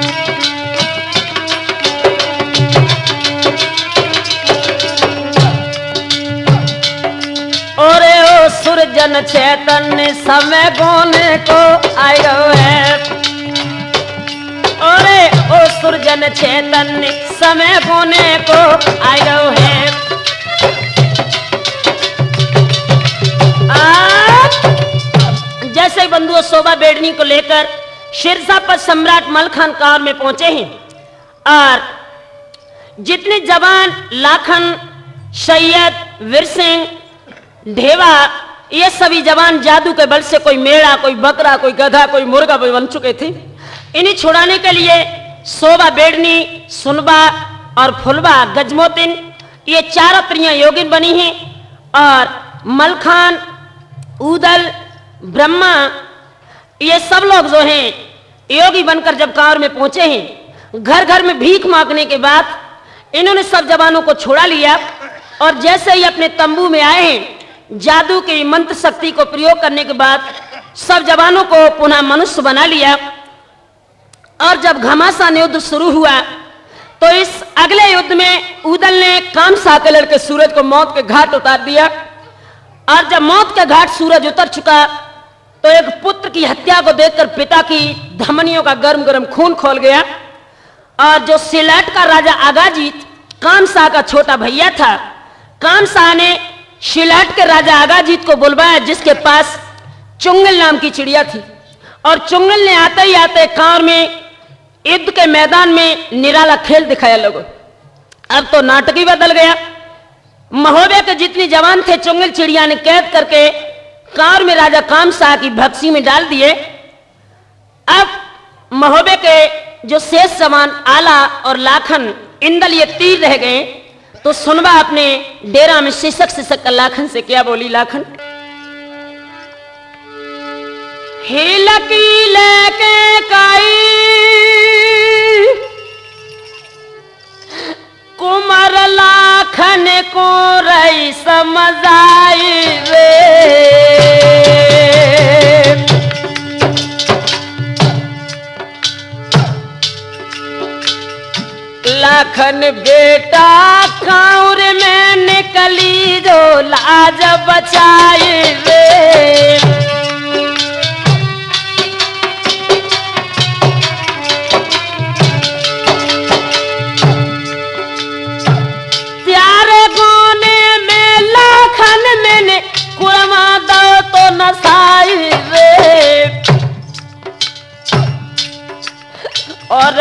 और ओ सुरजन चैतन्य समय गोने को आयो है। और ओ सुरजन चैतन्य समय गोने को आयो है। जैसे बंधुओं शोभा बेड़नी को लेकर शेरशाह पर सम्राट मलखान कांवर में पहुंचे हैं और जितने जवान लाखन, सैयद, वीर सिंह, ढेवा ये सभी जवान जादू के बल से कोई मेढ़ा, कोई बकरा, कोई गधा, कोई मुर्गा बन चुके थे। इन्हें छुड़ाने के लिए शोभा बेड़नी, सुनबा और फुलबा गजमोतिन ये चारों त्रियां योगिन बनी हैं और मलखान, उदल, ब्रह्मा ये सब लोग जो हैं योगी बनकर जब कांवर में पहुंचे हैं, घर घर में भीख मांगने के बाद इन्होंने सब जवानों को छुड़ा लिया और जैसे ही अपने तंबू में आए हैं, जादू की मंत्र शक्ति को प्रयोग करने के बाद सब जवानों को पुनः मनुष्य बना लिया। और जब घमासान युद्ध शुरू हुआ तो इस अगले युद्ध में उदल ने कामसा के लड़के सूरज को मौत के घाट उतार दिया। और जब मौत का घाट सूरज उतर चुका तो एक पुत्र की हत्या को देखकर पिता की धमनियों का गर्म गर्म खून खोल गया। और जो सिलहट का राजा आगाजीत कामसा का छोटा भैया था, कामसा ने सिलहट के राजा आगाजीत को बुलवाया जिसके पास चुंगल नाम की चिड़िया थी। और चुंगल ने आते ही आते कांवर में युद्ध के मैदान में निराला खेल दिखाया लोगों। अब तो नाटक ही बदल गया। महोबे के जितने जवान थे चुंगल चिड़िया ने कैद करके कांवर में राजा कामसा की भक्सी में डाल दिए। अब महोबे के जो शेष जवान आला और लाखन, इंदल ये तीर रह गए। तो सुनबा अपने डेरा में सिसक सिसक कर लाखन से क्या बोली। लाखन हिलकी लेके काई कुमार लाखन को रही समझ आई रे। लाखन बेटा कांवर में निकली जो लाज बचाई रे। त्यारे गोने में लाखन मैंने कुरमा दो तो नसाई रे। और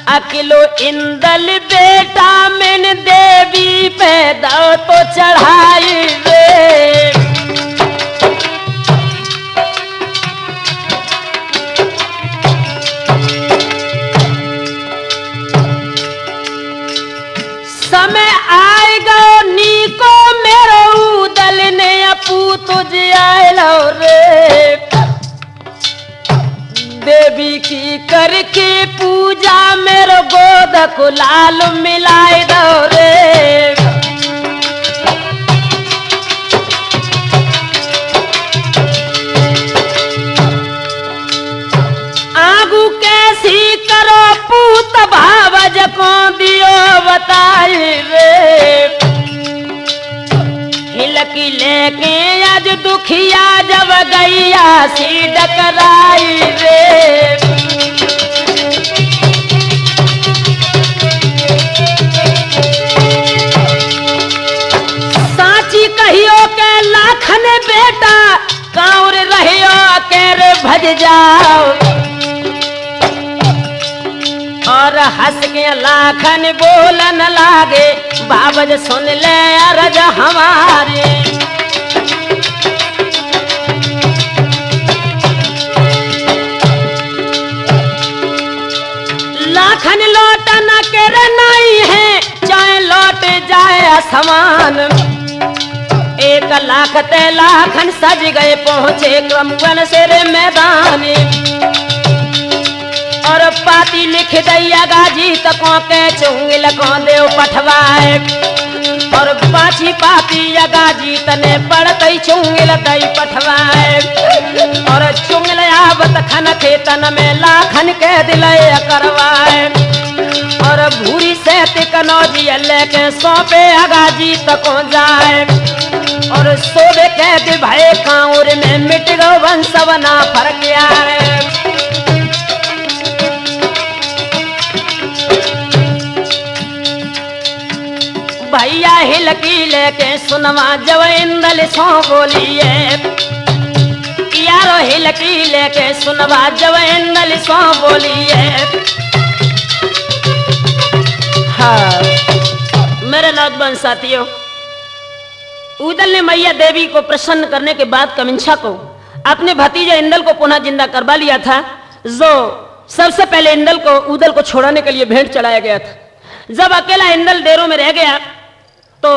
अकेलो इंदल बेटा मैंने देवी पे दो तो चढ़ाई रे। समय आएगा नीको मेरो उदल ने अपू तुझे आयलो रे। देवी की करके पूजा मेरो गोद को लाल मिलाए दो रे। आगू कैसी करो पूत भावज को दियो बताई रे। हिलकी लेके आज दुखिया जब गैया सी डकराई रे। साची कहियो के लाखन बेटा कांवर रहियो के रे भज जाओ। और हंस के लाखन बोलन लागे बाबज सुन ले अरज हमारे। लाखन लौटना के नहीं है समान। 1 लाख ते लाखन सज गए पहुंचे क्रमगन से रे मैदान। और पाती लिख दैया गाजी तकों के चुंगिल को देव पठवाए। और पाछी पाती गाजी तने पड़तई चुंगिल दई पठवाए। और चुंगिल आवत खन थे तन में लाखन के दिलय करवाए। और भूरी से तिकनौजी लेके सौंपे अगाजी तको जाए। और सोबे कह दे भाई कांवर में मिट गो वंशवना फर्क यार। भैया हिलकी लेके सुनवा जब इंदल सो बोलिए। यारो हिलकी लेके सुनवा जब इंदल सो बोलिए। हाँ मेरे नौजवान साथियों, उदल ने मैया देवी को प्रसन्न करने के बाद कमिंछा को अपने भतीजे इंदल को पुनः जिंदा करवा लिया था। जो सबसे पहले इंदल को उदल को छोड़ाने के लिए भेंट चढ़ाया गया था। जब अकेला इंदल डेरों में रह गया तो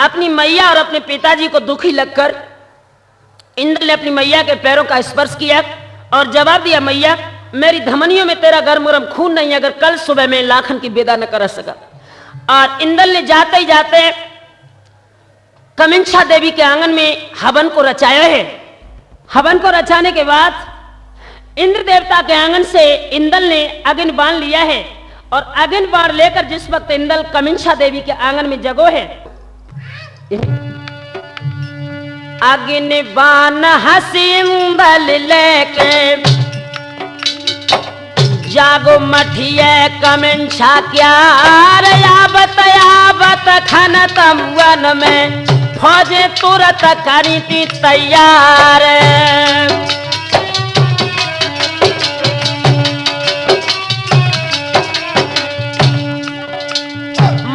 अपनी मैया और अपने पिताजी को दुखी लगकर इंदल ने अपनी मैया के पैरों का स्पर्श किया और जवाब दिया, मैया मेरी धमनियों में तेरा गर्म गर्म खून नहीं, अगर कल सुबह में लाखन की विदा न कर सका। और इंदल ने जाते ही जाते कमिंछा देवी के आंगन में हवन को रचाया है। हवन को रचाने के बाद इंद्र देवता के आंगन से इंदल ने अग्नि बाण लिया है। और अग्नि बाण लेकर जिस वक्त इंदल कमिंछा देवी के आंगन में जगो है, अग्नि बाण हसी इंदल लेके जागो मठिए कमिंछा क्या याबत खन तमवन में फौजे तुरंत करी थी तैयार।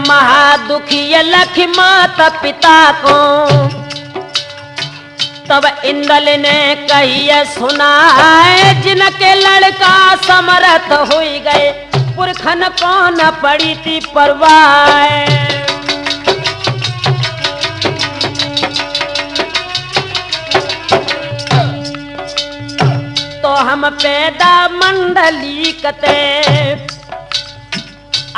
महादुखी लखी माता पिता को तब इंदल ने कहिए सुनाए, जिनके लड़का समर्थ हुई गए पुरखन कौन पड़ी थी परवाह। तो हम पैदा मंडली कते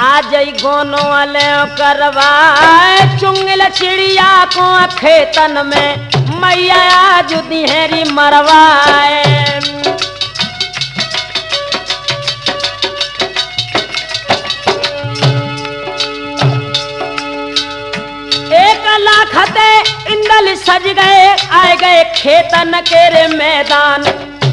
आज गोनो वाले करवाए। चुंगल चिड़िया को खेतन में मैया आज दिहरी मरवाए। 1 लाख ते इंदल सज गए आए गए खेतन के रे मैदान।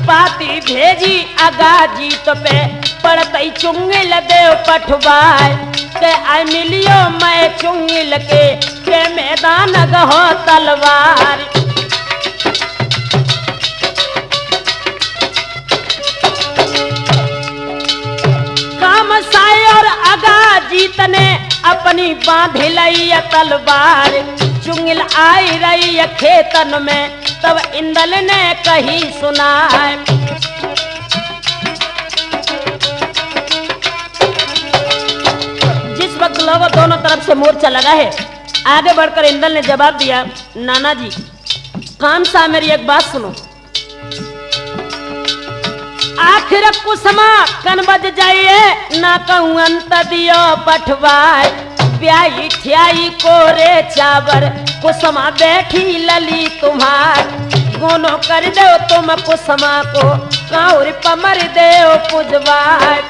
पाती भेजी अगाजी तो पे पड़तई चुंगिल देव पठवाए। के आई मिलियो मैं चुंगिल के मैदान गहो तलवार। काम साय और अगाजी तने अपनी बांधी लई तलवार। चुंगिल आई रही खेतन में तब इंदल ने कही सुनाए। जिस वक्त लोगों दोनों तरफ से मोर्चा लगा है, आगे बढ़कर इंदल ने जवाब दिया, नाना जी काम सा मेरी एक बात सुनो। आखिर कुसमा कन बज जाइए ना कहूं अंत दियो पठवाए। ब्याही ठियाई कोरे चावर कुसमा बैठी लली तुम्हार। गोनो कर दो तुम कुसमा को काउर पमर देव पुजवार।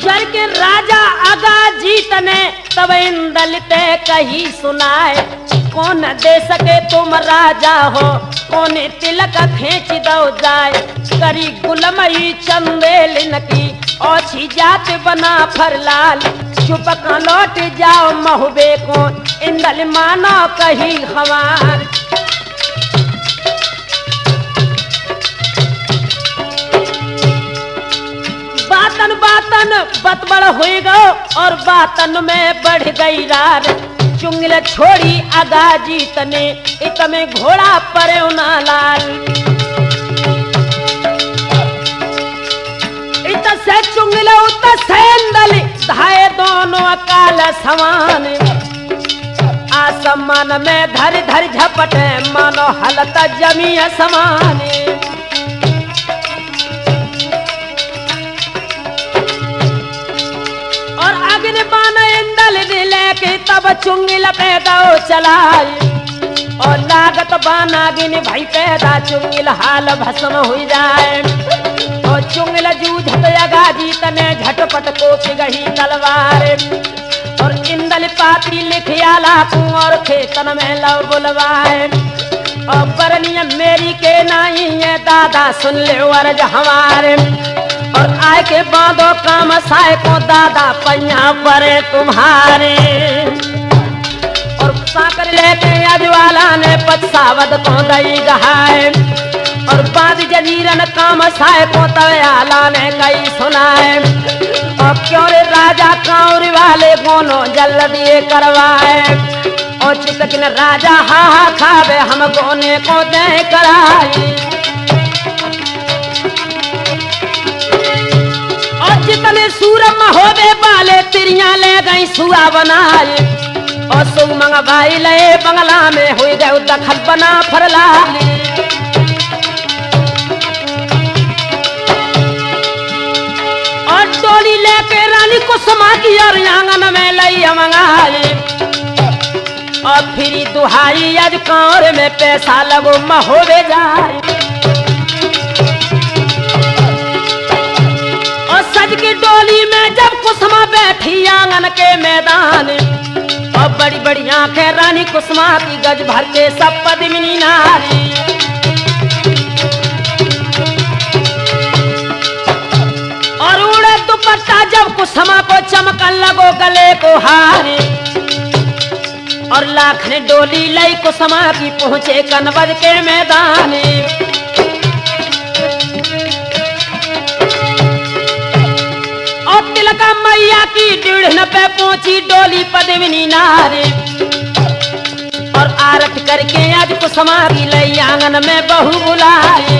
जर के राजा आगा जीतने तब इंदल ते कही सुनाए। कौन दे सके तुम राजा हो, कौन तिलक खींच दो जाए। करी गुलमई चंदेलिन की ओछी जात बना फरलाल। चुप का लौट जाओ महुबे को इंदल मानो कही हमार। बातन बातन बतबड़ हुई गो और बातन में बढ़ गई रार। चुंगल छोड़ी आगा जीतने इतने घोड़ा परे लाल। से चुंगलो त सेंदल धाए दोनों काल समान आसमान में धर धर झपटे मानो हलत जमी समान और अग्नि बान इंदल लेके तब चुंगिल पैदा चलाई और लागत बानागिन भाई पैदा चुंगिल हाल भस्म हो जाए और चुंगिल जूझत अगाजी तने झटपट कोप गही तलवार और इंदल पाती लिखियाला कुंवर खेतन में लव बुलवाए और बरनिया मेरी के नाई है दादा सुन ले वर्ज हमारे और आए के बांधो काम साए को दादा पैया परे तुम्हारे और साकर लेके अजवाला ने पछावत को दई गहाए और बाद जजीरन काम साए को तयाला ने कई सुनाए और क्यों रे राजा कांवरी वाले गोनो जल्दी करवाए और चितकिन राजा हा हा खावे हम गोने को दे कराई और जितने सूरम होवे बाले तिरिया ले गई सुआ बनाए और सुग मंगवाई ले बंगला में हुई गए दखल बना फरलाली और डोली लेके रानी को समा की और आंगन में लई मंगाई और फिर दुहाई आज कांवर में पैसा लगो महोवे जाए और सज की डोली में जब कुसुमा बैठी आंगन के मैदान और बड़ी बड़ी आंखें रानी कुसुमा की गज भर के सब पद्मिनी नारी और उड़े दुपट्टा जब कुसुमा को चमकन लगो गले को हारे और लाख ने डोली लाई कुसुमा की पहुंचे कनबद के मैदान और तिलका मैया की डीढ़ पे पहुंची डोली पद्मिनी नारी और आरत करके आज कुसुमा की लई आंगन में बहू बुलाई